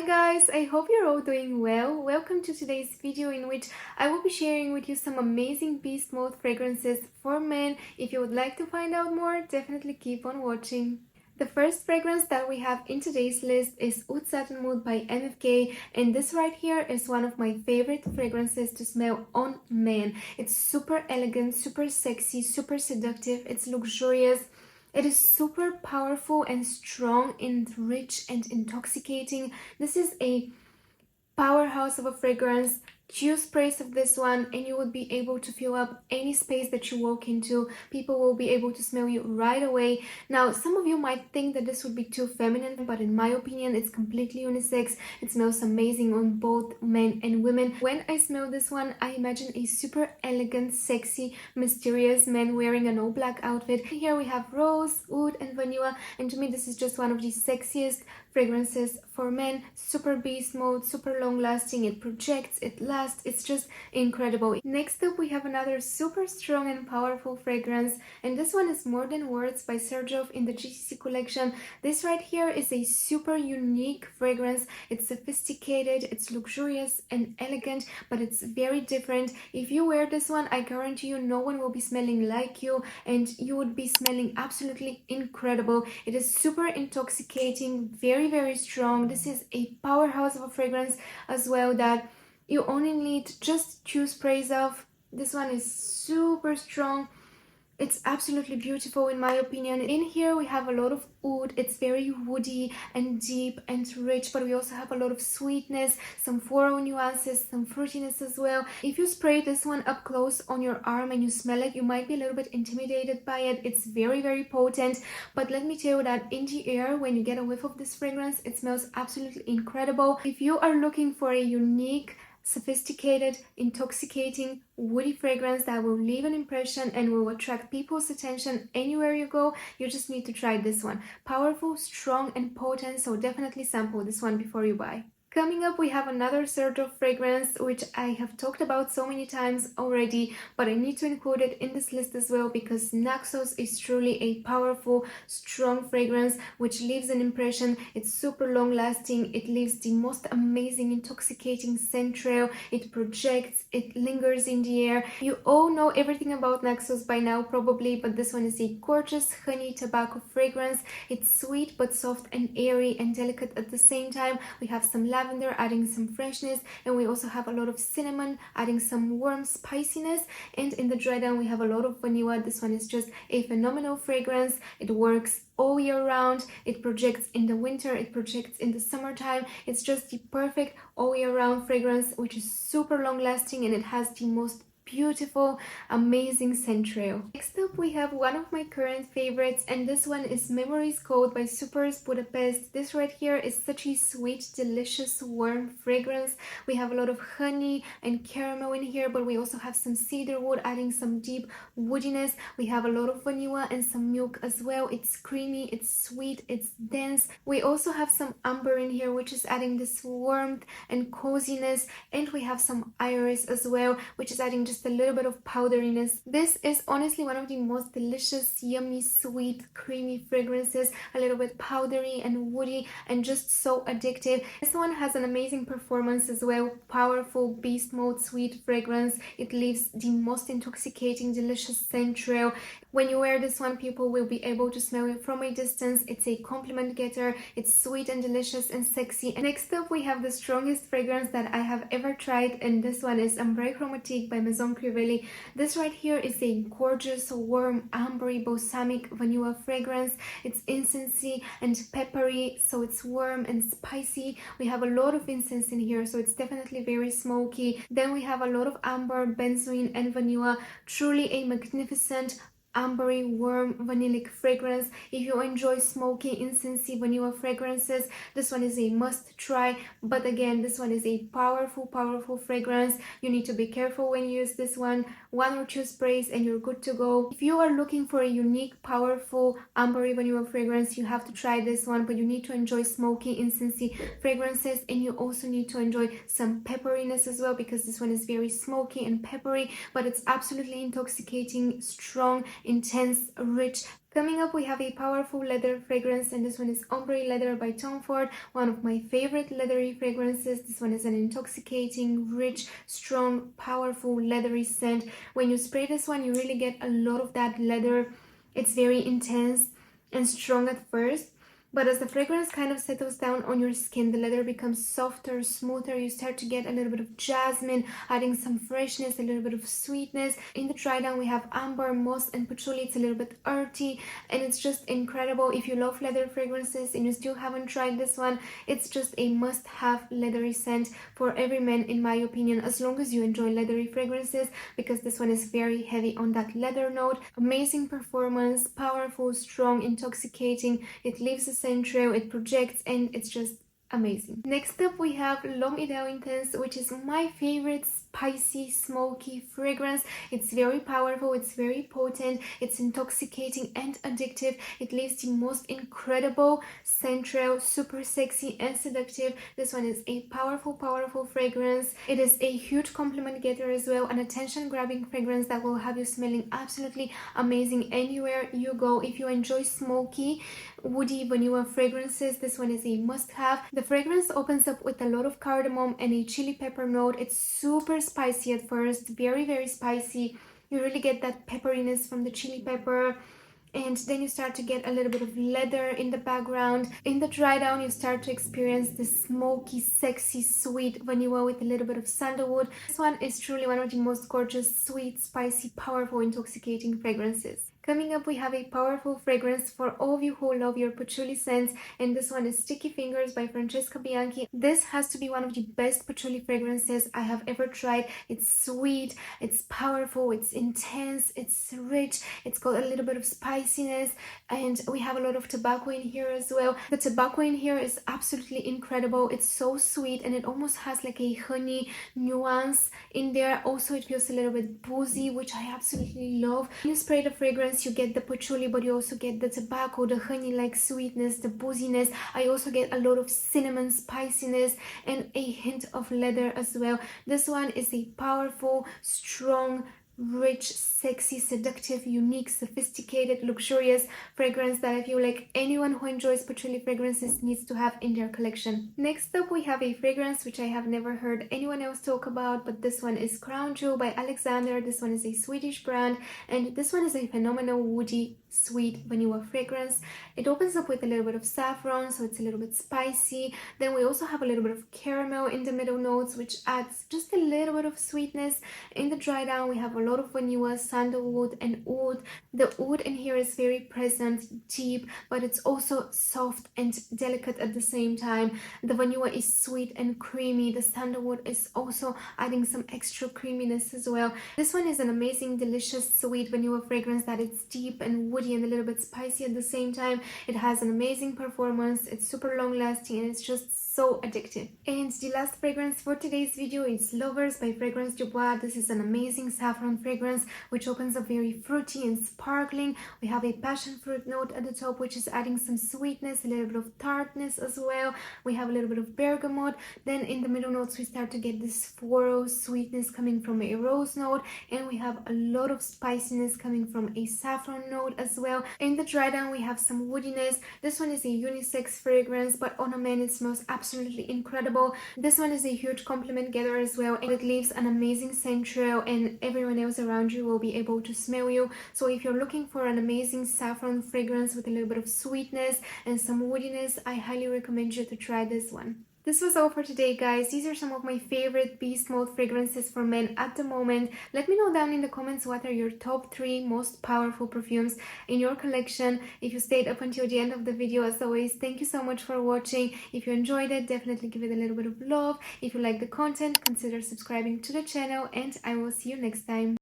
Hi guys, I hope you're all doing well. Welcome to today's video in which I will be sharing with you some amazing beast mode fragrances for men. If you would like to find out more, definitely keep on watching. The first fragrance that we have in today's list is Oud Satin Mood by MFK, and this right here is one of my favorite fragrances to smell on men. It's super elegant, super sexy, super seductive, it's luxurious. It is super powerful and strong and rich and intoxicating. This is a powerhouse of a fragrance. Choose praise of this one and you would be able to fill up any space that you walk into. People will be able to smell you right away. Now, some of you might think that this would be too feminine, but in my opinion, it's completely unisex. It smells amazing on both men and women. When I smell this one, I imagine a super elegant, sexy, mysterious man wearing an all black outfit. Here we have rose, oud, and vanilla, and to me this is just one of the sexiest fragrances for men. Super beast mode, super long lasting, it projects, it lasts, it's just incredible. Next up we have another super strong and powerful fragrance, and this one is More Than Words by Xerjoff in the GCC collection. This right here is a super unique fragrance. It's sophisticated, it's luxurious and elegant, but it's very different. If you wear this one, I guarantee you no one will be smelling like you, and you would be smelling absolutely incredible. It is super intoxicating, very strong. This is a powerhouse of a fragrance as well that you only need just choose praise of. This one is super strong. It's absolutely beautiful in my opinion. In here we have a lot of oud. It's very woody and deep and rich, but we also have a lot of sweetness, some floral nuances, some fruitiness as well. If you spray this one up close on your arm and you smell it, you might be a little bit intimidated by it. It's very potent, but let me tell you that in the air, when you get a whiff of this fragrance, it smells absolutely incredible. If you are looking for a unique, sophisticated, intoxicating, woody fragrance that will leave an impression and will attract people's attention anywhere you go, you just need to try this one. Powerful, strong and potent, so definitely sample this one before you buy. Coming up, we have another Xerjoff fragrance, which I have talked about so many times already, but I need to include it in this list as well because Naxos is truly a powerful, strong fragrance which leaves an impression. It's super long lasting, it leaves the most amazing, intoxicating scent trail, it projects, it lingers in the air. You all know everything about Naxos by now probably, but this one is a gorgeous honey tobacco fragrance. It's sweet but soft and airy and delicate at the same time. We have some lavender adding some freshness, and we also have a lot of cinnamon adding some warm spiciness, and in the dry down we have a lot of vanilla. This one is just a phenomenal fragrance. It works all year round, it projects in the winter, it projects in the summertime. It's just the perfect all year round fragrance which is super long lasting, and it has the most beautiful, amazing scent trail. Next up we have one of my current favorites, and this one is Memories Code by Superz Budapest. This right here is such a sweet, delicious, warm fragrance. We have a lot of honey and caramel in here, but we also have some cedar wood adding some deep woodiness. We have a lot of vanilla and some milk as well. It's creamy, it's sweet, it's dense. We also have some amber in here which is adding this warmth and coziness, and we have some iris as well which is adding just a little bit of powderiness. This is honestly one of the most delicious, yummy, sweet, creamy fragrances, a little bit powdery and woody and just so addictive. This one has an amazing performance as well. Powerful beast mode sweet fragrance. It leaves the most intoxicating, delicious scent trail. When you wear this one, people will be able to smell it from a distance. It's a compliment getter. It's sweet and delicious and sexy. And next up we have the strongest fragrance that I have ever tried, and this one is Ambre Chromatique by Maison Crivelli. This right here is a gorgeous, warm, ambery, balsamic vanilla fragrance. It's incensey and peppery, so it's warm and spicy. We have a lot of incense in here, so it's definitely very smoky. Then we have a lot of amber, benzoin and vanilla. Truly a magnificent, ambery, warm, vanillic fragrance. If you enjoy smoky, incensey vanilla fragrances, this one is a must try. But again, this one is a powerful fragrance. You need to be careful when you use this one. One or two sprays and you're good to go. If you are looking for a unique, powerful, ambery vanilla fragrance, you have to try this one, but you need to enjoy smoky, incensey fragrances, and you also need to enjoy some pepperiness as well, because this one is very smoky and peppery, but it's absolutely intoxicating, strong, intense, rich. Coming up, we have a powerful leather fragrance, and this one is Ombré Leather by Tom Ford, one of my favorite leathery fragrances. This one is an intoxicating, rich, strong, powerful, leathery scent. When you spray this one, you really get a lot of that leather. It's very intense and strong at first, but as the fragrance kind of settles down on your skin, the leather becomes softer, smoother. You start to get a little bit of jasmine, adding some freshness, a little bit of sweetness. In the dry down, we have amber, moss, and patchouli. It's a little bit earthy, and it's just incredible. If you love leather fragrances and you still haven't tried this one, it's just a must-have leathery scent for every man, in my opinion, as long as you enjoy leathery fragrances, because this one is very heavy on that leather note. Amazing performance, powerful, strong, intoxicating. It leaves a scent trail, it projects, and it's just amazing. Next up, we have L'Homme Idéal Intense, which is my favorite spicy, smoky fragrance. It's very powerful, it's very potent, it's intoxicating and addictive. It leaves the most incredible scent trail, super sexy and seductive. This one is a powerful fragrance. It is a huge compliment getter as well, an attention-grabbing fragrance that will have you smelling absolutely amazing anywhere you go. If you enjoy smoky, woody, vanilla fragrances, this one is a must-have. The fragrance opens up with a lot of cardamom and a chili pepper note. It's super spicy at first, very spicy. You really get that pepperiness from the chili pepper, and then you start to get a little bit of leather in the background. In the dry down, you start to experience this smoky, sexy, sweet vanilla with a little bit of sandalwood. This one is truly one of the most gorgeous, sweet, spicy, powerful, intoxicating fragrances. Coming up, we have a powerful fragrance for all of you who love your patchouli scents, and this one is Sticky Fingers by Francesca Bianchi. This has to be one of the best patchouli fragrances I have ever tried. It's sweet, it's powerful, it's intense, it's rich, it's got a little bit of spiciness, and we have a lot of tobacco in here as well. The tobacco in here is absolutely incredible. It's so sweet, and it almost has like a honey nuance in there. Also, it feels a little bit boozy, which I absolutely love. When you spray the fragrance, you get the patchouli, but you also get the tobacco, the honey-like sweetness, the booziness. I also get a lot of cinnamon spiciness and a hint of leather as well. This one is a powerful, strong, rich, sexy, seductive, unique, sophisticated, luxurious fragrance that I feel like anyone who enjoys patchouli fragrances needs to have in their collection. Next up, we have a fragrance which I have never heard anyone else talk about, but this one is Crown Jewel by Alexander. This one is a Swedish brand, and this one is a phenomenal woody, sweet vanilla fragrance. It opens up with a little bit of saffron, so it's a little bit spicy. Then we also have a little bit of caramel in the middle notes, which adds just a little bit of sweetness. In the dry down, we have a lot of vanilla, sandalwood, and oud. The oud in here is very present, deep, but it's also soft and delicate at the same time. The vanilla is sweet and creamy. The sandalwood is also adding some extra creaminess as well. This one is an amazing, delicious, sweet vanilla fragrance that is deep and woody and a little bit spicy at the same time. It has an amazing performance. It's super long lasting, and it's just so addictive. And the last fragrance for today's video is Lovers by Fragrance du Bois. This is an amazing saffron fragrance which opens up very fruity and sparkling. We have a passion fruit note at the top, which is adding some sweetness, a little bit of tartness as well. We have a little bit of bergamot. Then in the middle notes, we start to get this floral sweetness coming from a rose note, and we have a lot of spiciness coming from a saffron note as well. In the dry down, we have some woodiness. This one is a unisex fragrance, but on a man it smells absolutely incredible. This one is a huge compliment getter as well, and it leaves an amazing scent trail, and everyone else around you will be able to smell you. So if you're looking for an amazing saffron fragrance with a little bit of sweetness and some woodiness, I highly recommend you to try this one. This was all for today, guys. These are some of my favorite beast mode fragrances for men at the moment. Let me know down in the comments what are your top 3 most powerful perfumes in your collection. If you stayed up until the end of the video, as always, thank you so much for watching. If you enjoyed it, definitely give it a little bit of love. If you like the content, consider subscribing to the channel, and I will see you next time.